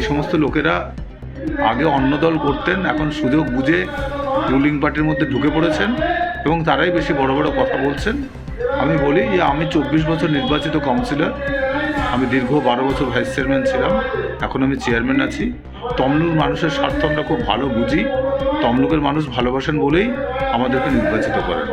সমস্ত লোকেরা আগে অন্য দল করতেন, এখন সুযোগ বুঝে রুলিং পার্টির মধ্যে ঢুকে পড়েছেন এবং তারাই বেশি বড় বড় কথা বলছেন। আমি বলি যে আমি 24 বছর নির্বাচিত কাউন্সিলর, আমি দীর্ঘ 12 বছর ভাইস চেয়ারম্যান ছিলাম, এখন আমি চেয়ারম্যান আছি। তমলুক মানুষের স্বার্থ আমরা খুব ভালো বুঝি, তমলুকের মানুষ ভালোবাসেন বলেই আমাদেরকে নির্বাচিত করেন।